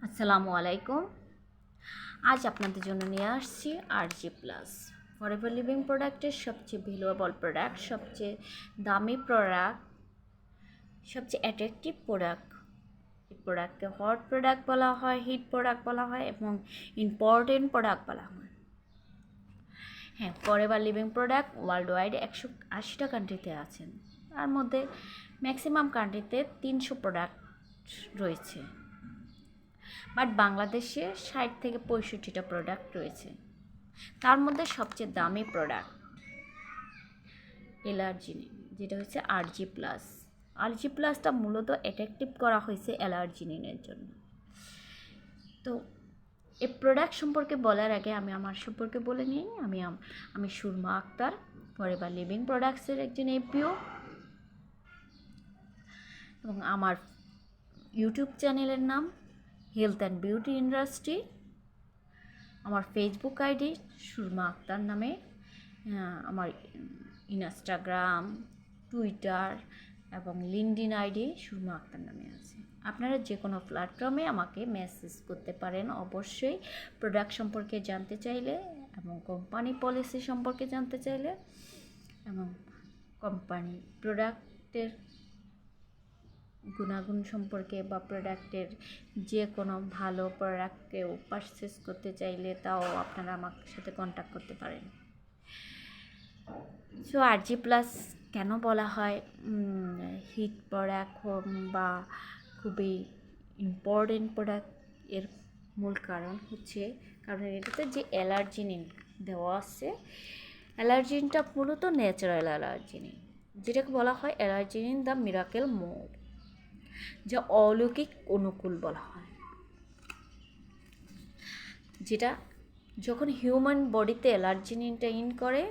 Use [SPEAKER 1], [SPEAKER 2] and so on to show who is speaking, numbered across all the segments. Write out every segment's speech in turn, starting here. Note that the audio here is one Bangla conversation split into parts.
[SPEAKER 1] আসসালামু আলাইকুম। আজ আপনাদের জন্য নিয়ে আসছি আরজি প্লাস ফরএভার লিভিং প্রোডাক্টের সবচেয়ে ভ্যালুয়েবল প্রোডাক্ট, সবচেয়ে দামি প্রোডাক্ট, সবচেয়ে অ্যাট্রাকটিভ প্রোডাক্ট। এই প্রোডাক্টকে হট প্রোডাক্ট বলা হয়, হিট প্রোডাক্ট বলা হয় এবং ইম্পর্টেন্ট প্রোডাক্ট বলা হয়। হ্যাঁ, Forever Living product world wide 180টা কান্ট্রিতে আছেন। তার মধ্যে ম্যাক্সিমাম কান্ট্রিতে 300 প্রোডাক্ট রয়েছে, বাট বাংলাদেশে 60 থেকে 65টা প্রোডাক্ট রয়েছে। তার মধ্যে সবচেয়ে দামি প্রোডাক্ট L-arginine, যেটা হচ্ছে আরজি প্লাস। আরজি প্লাসটা মূলত অ্যাট্রাকটিভ করা হয়েছে L-arginineর জন্য। তো এই প্রোডাক্ট সম্পর্কে বলার আগে আমি আমার সম্পর্কে বলে নিই। আমি সুরমা আক্তার, ফরএভার লিভিং প্রোডাক্টসের একজন এপিও, এবং আমার ইউটিউব চ্যানেলের নাম হেলথ অ্যান্ড বিউটি ইন্ডাস্ট্রি। আমার ফেসবুক আইডি সুরমা আক্তার নামে, আমার ইনস্টাগ্রাম, টুইটার এবং লিঙ্কডইন আইডি সুরমা আক্তার নামে আছে। আপনারা যে কোনো প্ল্যাটফর্মে আমাকে মেসেজ করতে পারেন অবশ্যই, প্রোডাক্ট সম্পর্কে জানতে চাইলে এবং কোম্পানি পলিসি সম্পর্কে জানতে চাইলে এবং কোম্পানি প্রোডাক্টের গুণাগুণ সম্পর্কে বা প্রোডাক্টের যে কোনো ভালো প্রোডাক্টকেও পারচেস করতে চাইলে তাও আপনারা আমার সাথে কন্ট্যাক্ট করতে পারেন। সো আরজি প্লাস কেন বলা হয় হিট প্রোডাক্ট বা খুবই ইম্পর্টেন্ট প্রোডাক্ট? এর মূল কারণ হচ্ছে এটাতে যে অ্যালার্জিনিন দেওয়া আছে, অ্যালার্জিনটা মূলত ন্যাচারাল অ্যালার্জিনিন, যেটাকে বলা হয় অ্যালার্জিনিন দ্য মিরাকেল মোড, যা অলৌকিক অনুকূল বলা হয়, যেটা যখন হিউম্যান বডিতে অ্যালার্জিনিনটা ইন করে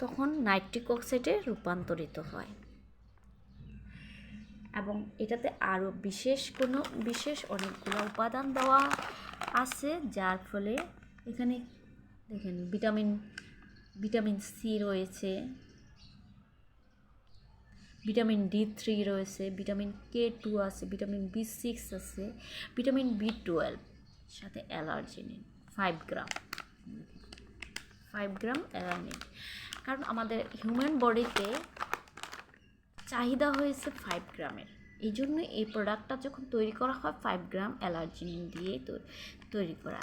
[SPEAKER 1] তখন নাইট্রিক অক্সাইডে রূপান্তরিত হয়। এবং এটাতে আরও বিশেষ অনেকগুলো উপাদান দেওয়া আছে, যার ফলে এখানে দেখেন ভিটামিন সি রয়েছে, ভিটামিন D3 রয়েছে, ভিটামিন K2 আছে, ভিটামিন B6 আছে, ভিটামিন B12, সাথে অ্যালার্জিনিন 5 গ্রাম অ্যালার্জিনিন। কারণ আমাদের হিউম্যান বডিতে চাহিদা হয়েছে 5 গ্রামের, এই জন্য এই প্রোডাক্টটা যখন তৈরি করা হয় 5 গ্রাম অ্যালার্জিনিন দিয়ে তৈরি করা।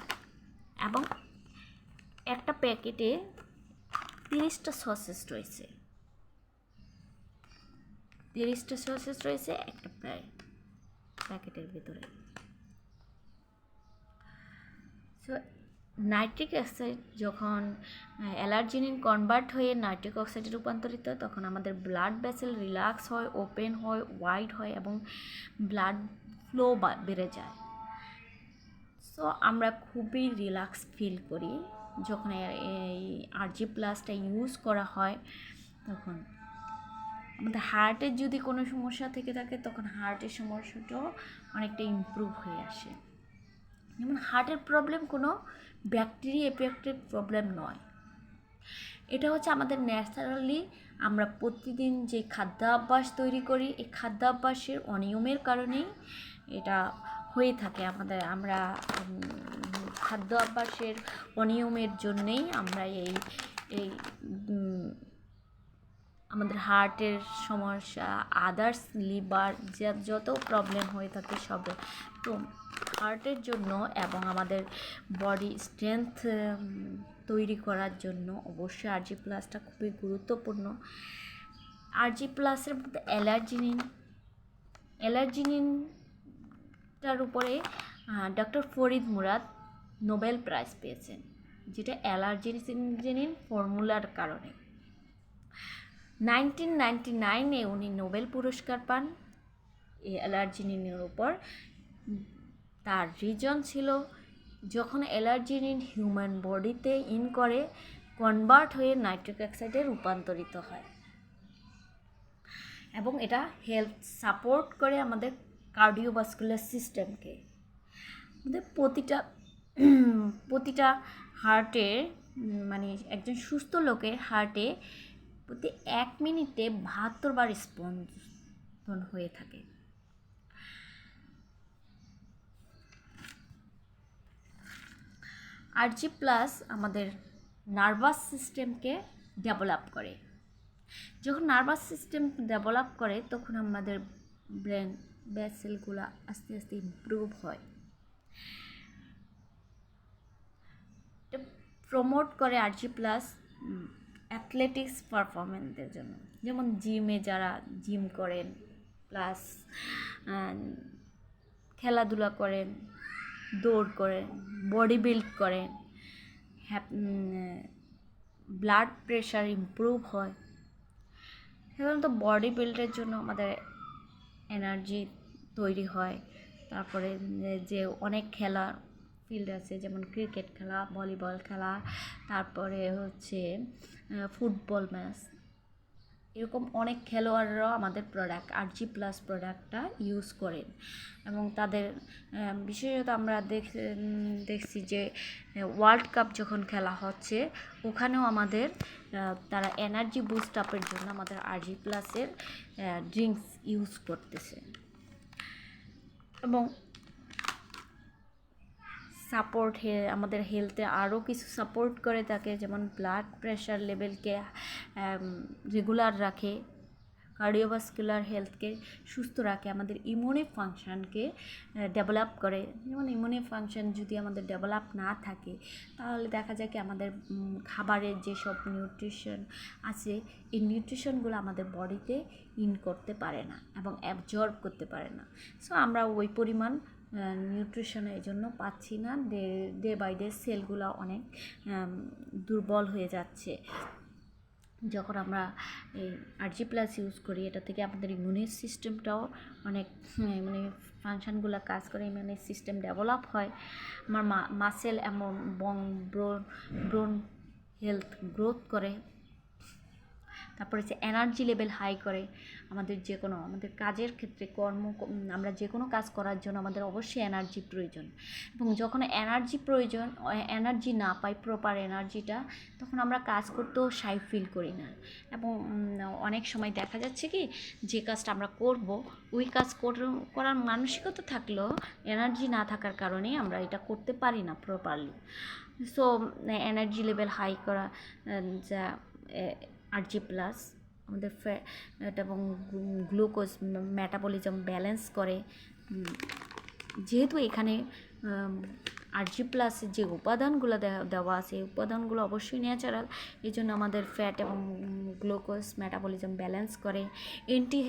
[SPEAKER 1] এবং একটা প্যাকেটে 30টা সসেস রয়েছে, 30টা সসেস রয়েছে একটা প্রায় প্যাকেটের ভিতরে। সো নাইট্রিক অক্সাইড যখন অ্যালার্জিনিন কনভার্ট হয়ে নাইট্রিক অক্সাইডে রূপান্তরিত হয়, তখন আমাদের ব্লাড ভেসেল রিল্যাক্স হয়, ওপেন হয়, ওয়াইড হয় এবং ব্লাড ফ্লো বেড়ে যায়। সো আমরা খুবই রিল্যাক্স ফিল করি যখন এই আরজি প্লাসটা ইউজ করা হয়। তখন আমাদের হার্টের যদি কোনো সমস্যা থেকে থাকে তখন হার্টের সমস্যাটাও অনেকটা ইমপ্রুভ হয়ে আসে। যেমন হার্টের প্রবলেম কোনো ব্যাকটেরিয়া এফেক্টেড প্রবলেম নয়, এটা হচ্ছে আমাদের ন্যাচারালি আমরা প্রতিদিন যে খাদ্যাভ্যাস তৈরি করি, এই খাদ্যাভ্যাসের অনিয়মের কারণেই এটা হয়ে থাকে। আমরা খাদ্যাভ্যাসের অনিয়মের জন্যেই আমরা এই আমাদের হার্টের সমস্যা, আদার্স লিভার যত প্রবলেম হয়ে থাকে সব। তো হার্টের জন্য এবং আমাদের বডি স্ট্রেংথ তৈরি করার জন্য অবশ্যই আরজি প্লাসটা খুবই গুরুত্বপূর্ণ। আরজি প্লাসের মধ্যে অ্যালার্জিনিনটার উপরে doctor Farid Murad Nobel prize পেয়েছেন, যেটা অ্যালার্জিনিন ফর্মুলার কারণে। 1999-এ উনি নোবেল পুরস্কার পান এই অ্যালার্জিনিনের উপর। তার রিজন ছিল যখন অ্যালার্জিনিন হিউম্যান বডিতে ইন করে কনভার্ট হয়ে নাইট্রিক অক্সাইডে রূপান্তরিত হয় এবং এটা হেলথ সাপোর্ট করে আমাদের কার্ডিওভাস্কুলার সিস্টেমকে। আমাদের প্রতিটা হার্টে, মানে একজন সুস্থ লোকের হার্টে প্রতি 1 মিনিটে 72 বার স্পন্দন হয়ে থাকে। আরজি প্লাস আমাদের নার্ভাস সিস্টেমকে ডেভেলপ করে। যখন নার্ভাস সিস্টেম ডেভেলপ করে তখন আমাদের ব্রেন ভেসেলগুলো আস্তে আস্তে ইমপ্রুভ হয়। প্রমোট করে আরজি প্লাস অ্যাথলেটিক্স পারফরমেন্সের জন্য, যেমন জিমে যারা জিম করেন প্লাস খেলাধুলা করেন, দৌড় করেন, বডি বিল্ড করেন, ব্লাড প্রেশার ইমপ্রুভ হয়। সাধারণত বডি বিল্ডের জন্য আমাদের এনার্জি তৈরি হয়। তারপরে যে অনেক খেলা ফিল্ড আছে, যেমন ক্রিকেট খেলা, ভলিবল খেলা, তারপরে হচ্ছে ফুটবল ম্যাচ, এরকম অনেক খেলোয়াড়রাও আমাদের প্রোডাক্ট আরজি প্লাস প্রোডাক্টটা ইউজ করেন। এবং তাদের বিশেষত আমরা দেখছি যে ওয়ার্ল্ড কাপ যখন খেলা হচ্ছে ওখানেও আমাদের তারা এনার্জি বুস্ট আপের জন্য আমাদের আরজি প্লাসের ড্রিঙ্কস ইউজ করতেছে। এবং সাপোর্ট আমাদের হেলথে আরও কিছু সাপোর্ট করে থাকে, যেমন ব্লাড প্রেশার লেভেলকে রেগুলার রাখে, কার্ডিওভাস্কুলার হেলথকে সুস্থ রাখে, আমাদের ইমিউনি ফাংশনকে ডেভেলপ করে। যেমন ইমিউনি ফাংশন যদি আমাদের ডেভেলপ না থাকে তাহলে দেখা যায় কি আমাদের খাবারের যেসব নিউট্রিশন আছে এই নিউট্রিশনগুলো আমাদের বডিতে ইন করতে পারে না এবং অ্যাবজর্ব করতে পারে না। সো আমরা ওই পরিমাণ নিউট্রিশন এই জন্য পাচ্ছি না, ডে বাই ডে সেলগুলো অনেক দুর্বল হয়ে যাচ্ছে। যখন আমরা এই আরজি প্লাস ইউজ করি এটা থেকে আমাদের ইমিউনি সিস্টেমটাও অনেক মানে ফাংশনগুলো কাজ করে, ইমিউনি সিস্টেম ডেভেলপ হয়, আমার মাসেল এবং ব্রোন হেলথ গ্রোথ করে। তারপরে হচ্ছে এনার্জি লেভেল হাই করে। আমাদের আমাদের কাজের ক্ষেত্রে আমরা যে কোনো কাজ করার জন্য আমাদের অবশ্যই এনার্জি প্রয়োজন, এবং যখন এনার্জি না পাই প্রপার এনার্জিটা, তখন আমরা কাজ করতেও সাই ফিল করি না। এবং অনেক সময় দেখা যাচ্ছে কি যে কাজটা আমরা করব ওই কাজ করার মানসিকতা থাকলেও এনার্জি না থাকার কারণে আমরা এটা করতে পারি না properly. So energy level high করা যা আরজি প্লাস আমাদের ফ্যাট এবং গ্লুকোজ মেটাবলিজম ব্যালেন্স করে। যেহেতু এখানে আরজি প্লাসের যে উপাদানগুলো দেওয়া আছে এই উপাদানগুলো অবশ্যই ন্যাচারাল, এই জন্য আমাদের ফ্যাট এবং গ্লুকোজ মেটাবলিজম ব্যালেন্স করে, অ্যান্টি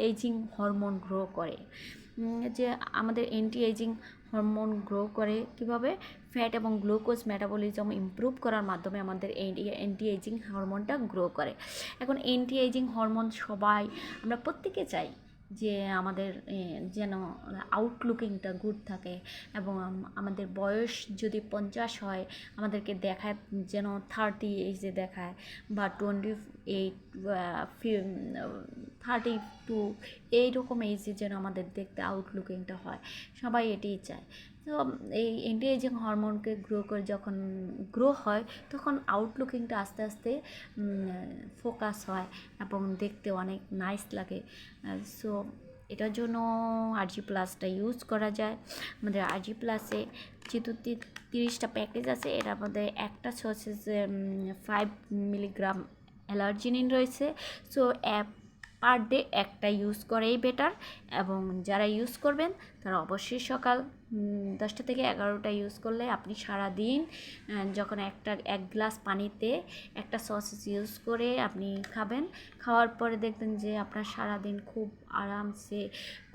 [SPEAKER 1] এজিং হরমোন গ্রো করে। যে আমাদের অ্যান্টি এজিং হরমোন গ্রো করে কীভাবে? ফ্যাট এবং গ্লুকোজ মেটাবলিজম ইমপ্রুভ করার মাধ্যমে আমাদের অ্যান্টি এজিং হরমোনটা গ্রো করে। এখন অ্যান্টি এজিং হরমোন আমরা প্রত্যেকে চাই যে আমাদের যেন আউটলুকিংটা গুড থাকে, এবং আমাদের বয়স যদি 50 হয় আমাদেরকে দেখায় যেন 30 এজে দেখায়, বা 28 32 এইরকম এজে যেন আমাদের দেখতে আউটলুকিংটা হয়, সবাই এটাই চায়। তো এই অ্যান্টি এজিং হরমোনকে যখন গ্রো হয় তখন আউটলুকিংটা আস্তে আস্তে ফোকাস হয় এবং দেখতে অনেক নাইস লাগে। সো এটার জন্য আরজি প্লাসটা ইউজ করা যায়। আমাদের আরজি প্লাসে যেহেতু 30টা প্যাকেজ আছে, এটার মধ্যে একটা হচ্ছে 5 মিলিগ্রাম L-arginine রয়েছে। সো পার ডে একটা ইউজ করেই বেটার, এবং যারা ইউজ করবেন তারা অবশ্যই সকাল 10টা থেকে 11টা ইউজ করলে আপনি সারাদিন যখন এক গ্লাস পানিতে একটা সসেস ইউজ করে আপনি খাওয়ার পরে দেখবেন যে আপনার সারাদিন খুব আরামসে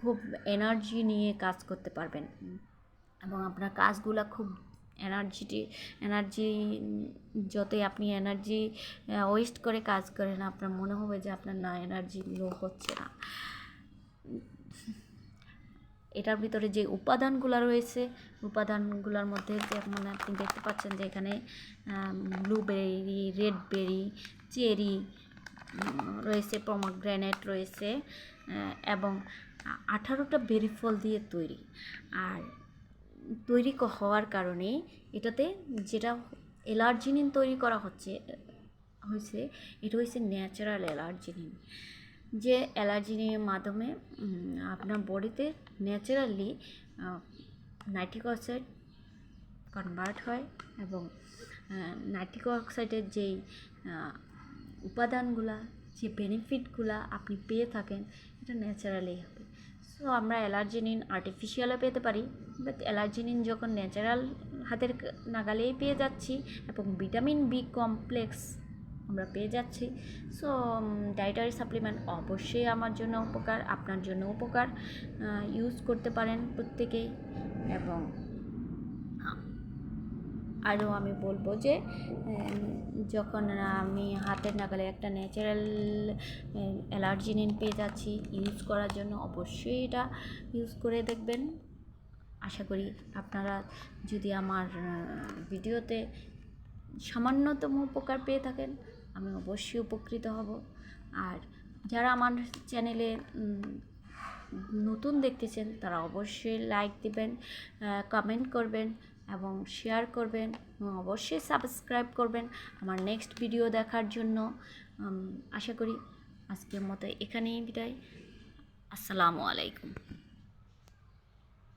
[SPEAKER 1] খুব এনার্জি নিয়ে কাজ করতে পারবেন, এবং আপনার কাজগুলো খুব এনার্জি যতই আপনি এনার্জি ওয়েস্ট করে কাজ করেন আপনার মনে হবে যে আপনার না এনার্জি লো হচ্ছে না। এটার ভিতরে যে উপাদানগুলো রয়েছে উপাদানগুলোর মধ্যে যেমন আপনি দেখতে পাচ্ছেন যে এখানে ব্লুবেরি, রেড বেরি, চেরি রয়েছে, pomegranate রয়েছে, এবং 18টা বেরি ফল দিয়ে তৈরি। আর তৈরি হওয়ার কারণে এটাতে যেটা L-arginine তৈরি করা হয়েছে এটা হচ্ছে ন্যাচারাল L-arginine, যে L-arginineর মাধ্যমে আপনার বডিতে ন্যাচারালি নাইট্রিক অক্সাইড কনভার্ট হয় এবং নাইট্রিক অক্সাইডের যেই উপাদানগুলা, যে বেনিফিটগুলা আপনি পেয়ে থাকেন, এটা ন্যাচারালি হবে। সো আমরা অ্যালার্জিনিন আর্টিফিশিয়ালও পেতে পারি, বাট অ্যালার্জিনিন যখন ন্যাচারাল হাতের নাগালেই পেয়ে যাচ্ছি এবং ভিটামিন বি কমপ্লেক্স আমরা পেয়ে যাচ্ছি, সো ডায়েটারি সাপ্লিমেন্ট অবশ্যই আমার জন্য উপকার, আপনার জন্য উপকার, ইউজ করতে পারেন প্রত্যেকেই। এবং আরও আমি বলবো যে যখন আমি হাতের নাগালে একটা ন্যাচারাল অ্যালার্জিনিন পেয়ে যাচ্ছি ইউজ করার জন্য, অবশ্যই এটা ইউজ করে দেখবেন। আশা করি আপনারা যদি আমার ভিডিওতে সামান্যতম উপকার পেয়ে থাকেন, আমি অবশ্যই উপকৃত হব। আর যারা আমার চ্যানেলে নতুন দেখতেছেন তারা অবশ্যই লাইক দিবেন, কমেন্ট করবেন এবং শেয়ার করবেন এবং অবশ্যই সাবস্ক্রাইব করবেন আমার নেক্সট ভিডিও দেখার জন্য। আশা করি আজকের মতো এখানেই বিদায়। আসসালামু আলাইকুম।